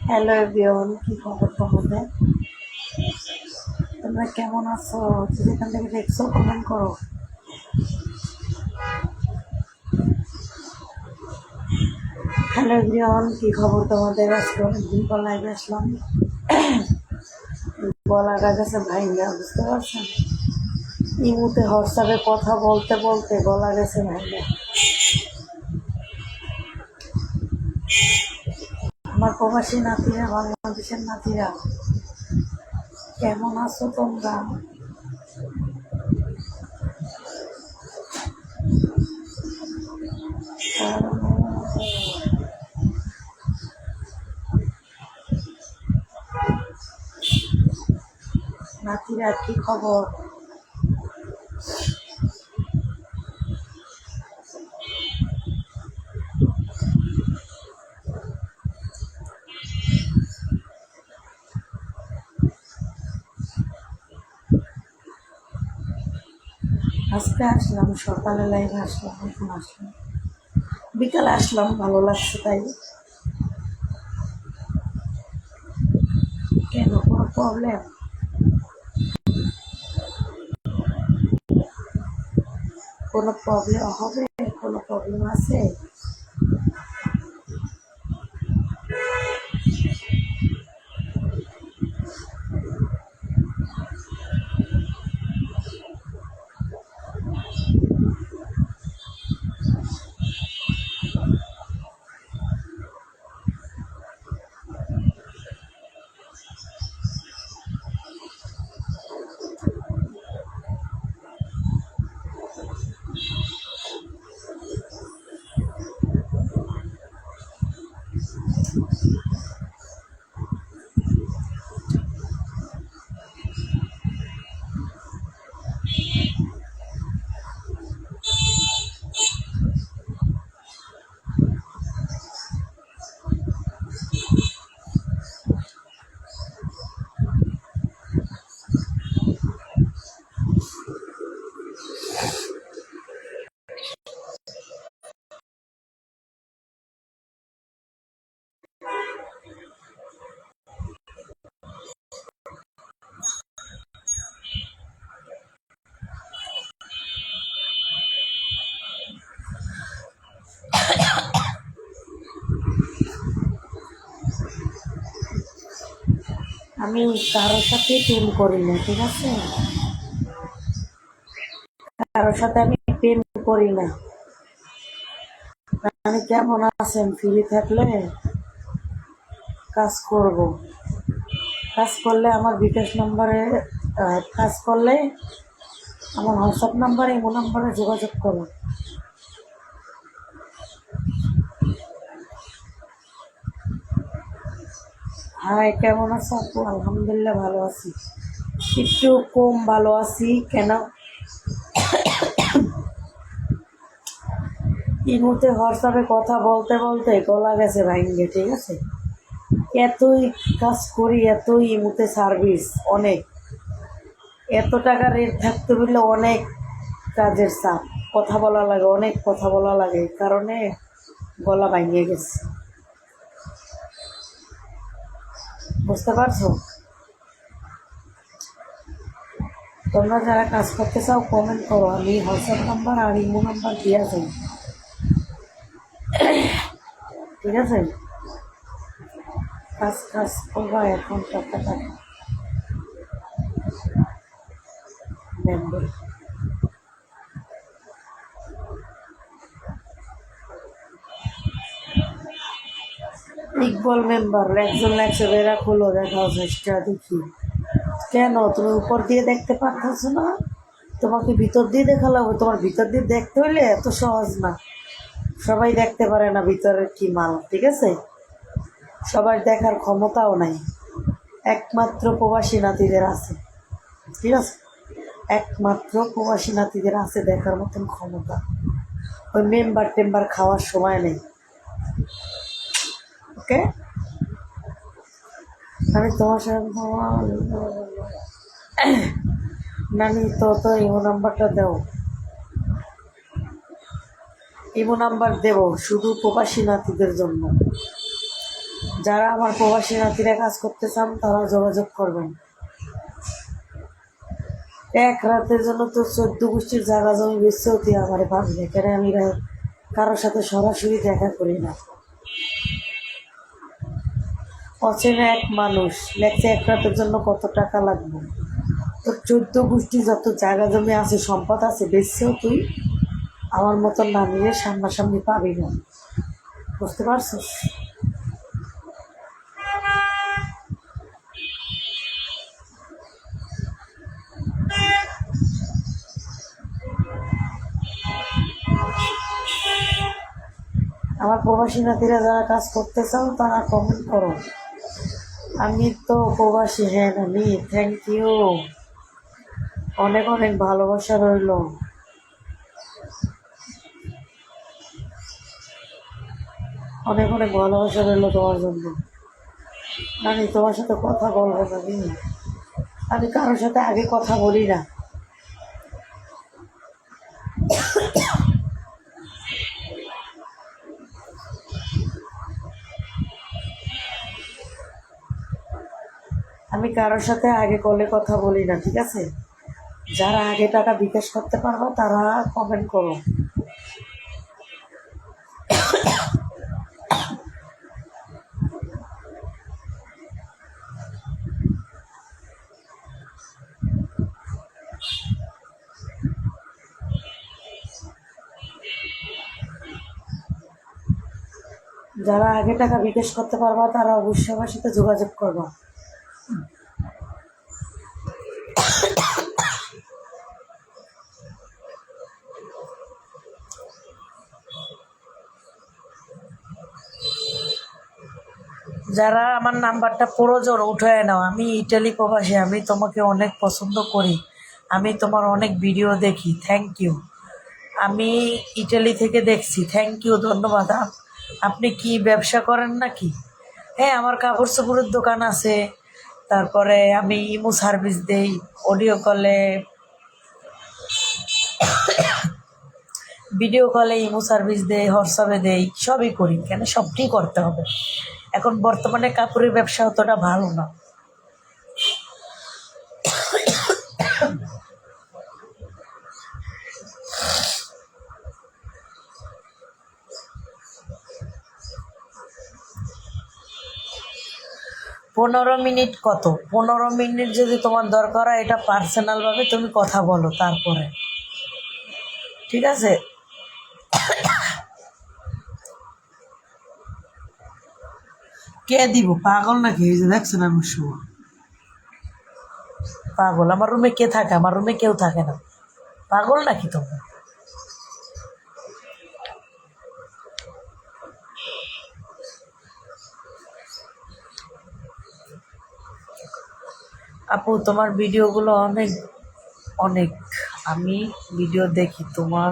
Hello everyone, কি খবর তোমাদের? তোমরা কেমন আছো? যে যেখান থেকে দেখছো কমেন্ট করো। হ্যালো এভরিওয়ান, কি খবর তোমাদের? আজকে অনেকদিন পর লাইভে আসলাম। গলাটা গেছে ভাইঙ্গা, বুঝতে পারছেন? ইমুতে হোয়াটসঅ্যাপে কথা বলতে বলতে গলা গেছে ভাইঙ্গা। আমার প্রবাসী নাতিরা, বাংলাদেশের নাতিরা, কেমন আছো তোমরা? নাতিরা কি খবর? আজকে আসলাম, সকালে লাইভে আসলাম, এখন আসলাম, বিকালে আসলাম, ভালো লাগছে তাই। কেন, কোনো প্রবলেম? কোনো প্রবলেম হবে? কোনো প্রবলেম আছে? আমি কারোর সাথে প্রেম করি না, ঠিক আছে? কারোর সাথে আমি প্রেম করি না। আমি কেমন আছেন? ফ্রি থাকলে কাজ করব, কাজ করলে আমার বিকাশ নম্বরে, কাজ করলে আমার হোয়াটসঅ্যাপ নাম্বারে, ইমো নাম্বারে যোগাযোগ করো। হাই, কেমন আছো আপু? আলহামদুলিল্লাহ ভালো আছি, একটু কম ভালো আছি। কেন? ইমোতে হোয়াটসঅ্যাপে কথা বলতে বলতে গলা গেছে ভাইঙ্গে, ঠিক আছে? এতই কাজ করি, এতই ইমোতে সার্ভিস অনেক, এত টাকা রেট থাকতে বললে অনেক কাজের চাপ, কথা বলা লাগে, অনেক কথা বলা লাগে, এই কারণে গলা ভাঙিয়ে গেছে, বুঝতে পারছো? তোমরা যারা কাজ করতে চাও কমেন্ট করো, আমি হোয়াটসঅ্যাপ নাম্বার আর ইমো নাম্বার দিয়ে যাই, ঠিক আছে? কাজ কাজ করবা এখন, টাকা টাকা মেম্বার। ইকবল মেম্বার, একজন লাগছে, বেড়া খুলো, দেখাও চেষ্টা দেখি। কেন তুমি উপর দিয়ে দেখতে পারতেছো না? তোমাকে ভিতর দিয়ে দেখালো হবে? তোমার ভিতর দিয়ে দেখতে হইলে এত সহজ না, সবাই দেখতে পারে না ভিতরের কি মাল, ঠিক আছে? সবার দেখার ক্ষমতাও নাই, একমাত্র প্রবাসী নাতিদের আছে, ঠিক আছে? একমাত্র প্রবাসী নাতিদের আছে দেখার মতন ক্ষমতা। ওই মেম্বার টেম্বার খাওয়ার সময় নেই, ওকে? আমি তোমার সাথে নানি, তো ইমো নাম্বারটা দাও, ইমো নাম্বার দেবো শুধু প্রবাসী নাতিদের জন্য। যারা আমার প্রবাসী নাতিরা কাজ করতে চান তারা যোগাযোগ করবেন। এক রাতের জন্য তো 14 গোষ্ঠীর জায়গা জমি বেচতেও তুই আমার পাবি না, কেন আমি কারোর সাথে সরাসরি দেখা করি না। অচেনা এক মানুষ লেখছে এক রাতের জন্য কত টাকা লাগবে। তোর 14 গোষ্ঠী যত জায়গা জমি আছে, সম্পদ আছে, বেচছেও তুই আমার মতন নামিয়ে সামনাসামনি পাবি না। বুঝতে পারছিস? আমার প্রবাসী নাতিরা যারা কাজ করতে চাও তারা কমেন্ট করো। আমি তো প্রবাসী, হ্যাঁ আমি, থ্যাংক ইউ, অনেক অনেক ভালোবাসা রইল। অনেক অনেক ভালোবাসা রইল তোমার জন্য। আমি তোমার সাথে কথা বলবো না, আমি কারোর সাথে আগে কথা বলি না। আমি কারোর সাথে আগে কলে কথা বলি না, ঠিক আছে? যারা আগে টাকা বিকাশ করতে পারবা তারা কমেন্ট করো। যারা আগে টাকা বিকাশ করতে পারবা তারা অবশ্যই আমার সাথে যোগাযোগ করবা। যারা আমার নাম্বারটা প্রয়োজন উঠায় নাও। আমি ইটালি প্রবাসী, আমি তোমাকে অনেক পছন্দ করি, আমি তোমার অনেক ভিডিও দেখি, থ্যাংক ইউ। আমি ইটালি থেকে দেখছি, থ্যাংক ইউ, ধন্যবাদ। আপনি কি ব্যবসা করেন নাকি? হ্যাঁ, আমার কাপড় চোপড়ের দোকান আছে, তারপরে আমি ইমো সার্ভিস দেই, অডিও কলে, ভিডিও কলে ইমো সার্ভিস দেই, হোয়াটসঅ্যাপে দেই, সবই করি। কেন সবটাই করতে হবে? এখন বর্তমানে কাপড়ের ব্যবসা অতটা ভালো না। পনেরো মিনিট কত? 15 মিনিট যদি তোমার দরকার হয়, এটা পার্সোনালভাবে তুমি কথা বলো তারপরে, ঠিক আছে? কে দিব? পাগল নাকি? এই যে দেখছেন আমি সময় পাগল? আমার রুমে কে থাকে? আমার রুমে কেউ থাকে না। পাগল নাকি তোমরা? আপু তোমার ভিডিওগুলো অনেক অনেক, আমি ভিডিও দেখি তোমার।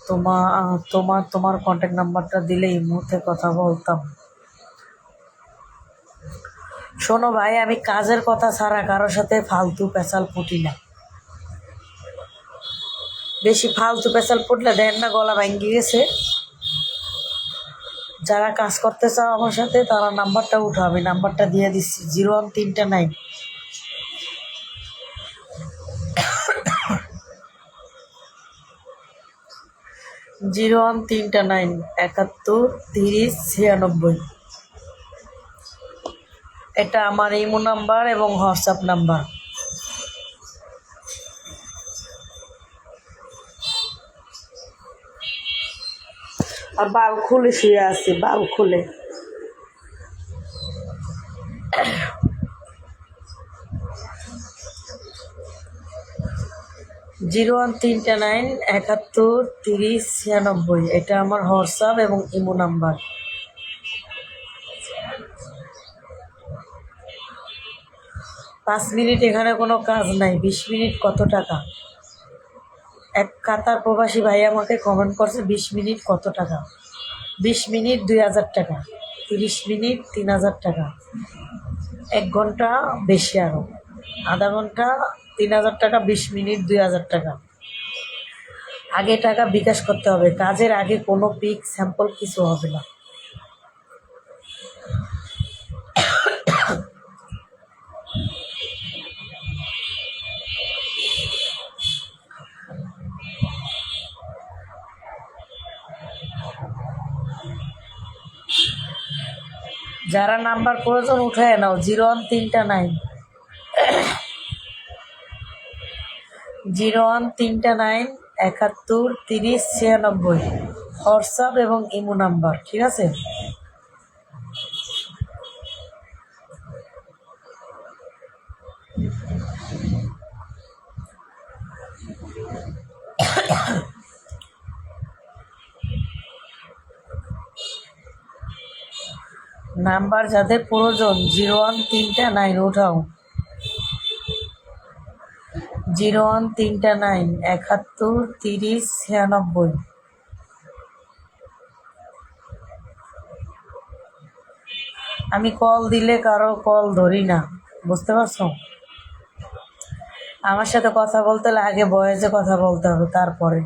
তোমার তোমার তোমার কন্ট্যাক্ট নাম্বারটা দিলে এই মুহূর্তে কথা বলতাম। শোনো ভাই, আমি কাজের কথা ছাড়া কারোর সাথে ফালতু পেঁচাল পুটি না। বেশি ফালতু পেঁচাল পুটলে দেন না, গলা ভাঙ্গি গেছে। যারা কাজ করতে চাও আমার সাথে তারা নাম্বারটা উঠো, আমি নাম্বারটা দিয়ে দিচ্ছি, 01329 01329 71 30 96। এটা আমার ইমো নাম্বার এবং হোয়াটসঅ্যাপ নাম্বার। আর বাল খুলে শুয়ে আছি, বাল খুলে। 01329 71 30 96, এটা আমার হোয়াটসঅ্যাপ এবং ইমো নাম্বার। পাঁচ মিনিট এখানে কোনো কাজ নাই, 20 মিনিট কত টাকা? এক কাতার প্রবাসী ভাই আমাকে কমেন্ট করছে 20 মিনিট কত টাকা? 20 মিনিট 2000 টাকা, 30 মিনিট 3000 টাকা, 1 ঘন্টা বেশি, আরও আধা ঘন্টা 3000 টাকা, 20 মিনিট 2000 টাকা। আগে টাকা বিকাশ করতে হবে, কাজের আগে কোনো পিক স্যাম্পল কিছু হবে না। যারা নাম্বার প্রয়োজন উঠায় নাও, 0139 0139 71 30 96 হোয়াটসঅ্যাপ এবং ইমো নাম্বার, ঠিক আছে? নাম্বার যাদের প্রয়োজন 0139 উঠাও, 0139 71 30 96। আমি কল দিলে কারো কল ধরি না, বুঝতে পারছো? আমার সাথে কথা বলতে হলে আগে ভয়েসে কথা বলতে হবে, তারপরে।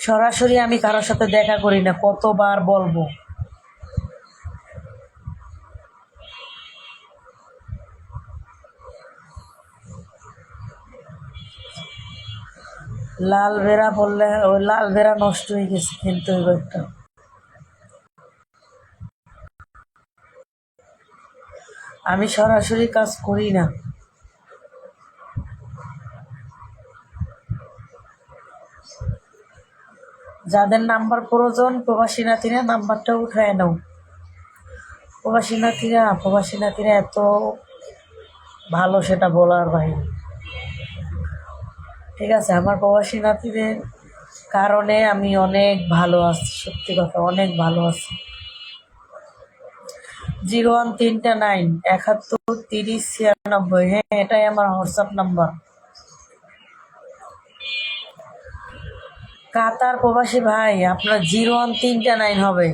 সরাসরি আমি কারোর সাথে দেখা করি না, কতবার বলবো? লাল বেড়া বললে ওই লাল বেড়া নষ্ট হয়ে গেছে, কিন্তু ওই একটা আমি সরাসরি কাজ করি না। যাদের নাম্বার প্রয়োজন প্রবাসী নাতিরা নাম্বারটা উঠায় নাও। প্রবাসী নাতিরা এত ভালো সেটা বলার বাইরে, ঠিক আছে? আমার প্রবাসী নাতিদের কারণে আমি অনেক ভালো আছি, সত্যি কথা, অনেক ভালো আছি। 0139 71 30 96, হ্যাঁ এটাই আমার হোয়াটসঅ্যাপ নাম্বার। কাতার প্রবাসী ভাই, আপনার 0139 হবে।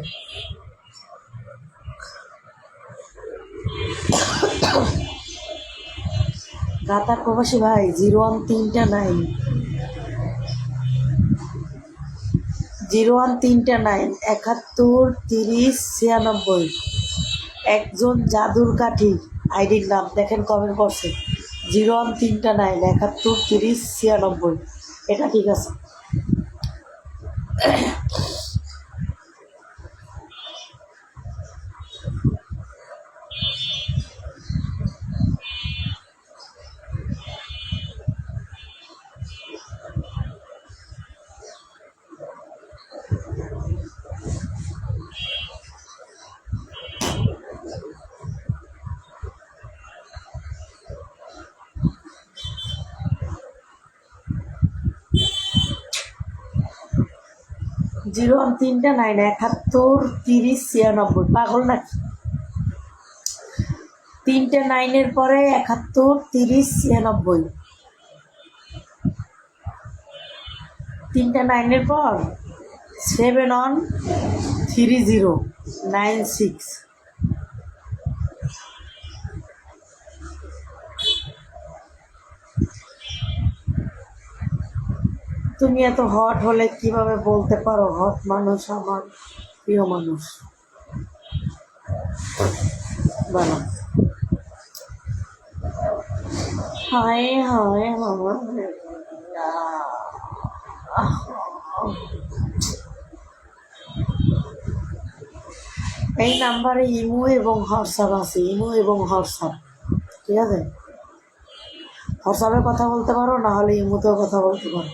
কাতার প্রবাসী ভাই 0139 71 30 96। একজন জাদুর কাঠি আইডির নাম দেখেন, কমেন্ট করছে 0139 71 30 96। এটা ঠিক আছে। জিরো 3টা 9 71 30 96। পাগল নাকি? 3টে 9-এর পরে 71 30 96। 3টে 9-এর পর 713096। তুমি এত হট হলে কিভাবে বলতে পারো? হট মানুষ আমার প্রিয় মানুষ। বলো। হায় হায় আমার, এই নাম্বারে ইমো এবং হোয়াটসঅ্যাপ আছে, ইমো এবং হোয়াটসঅ্যাপ, ঠিক আছে? হোয়াটসঅ্যাপে কথা বলতে পারো, না হলে ইমোতেও কথা বলতে পারো।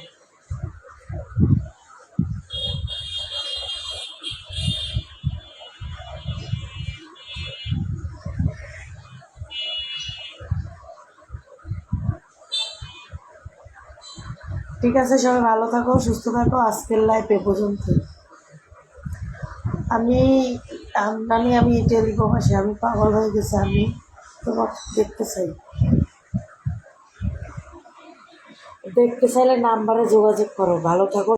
ঠিক আছে, সবাই ভালো থাকো, সুস্থ থাকো। আজকের লাইফ এ পর্যন্ত। আমি আমি ইটালি প্রবাসী, আমি পাগল হয়ে গেছি। আমি তোমাকে দেখতে চাইলে নাম্বারে যোগাযোগ করো। ভালো থাকো।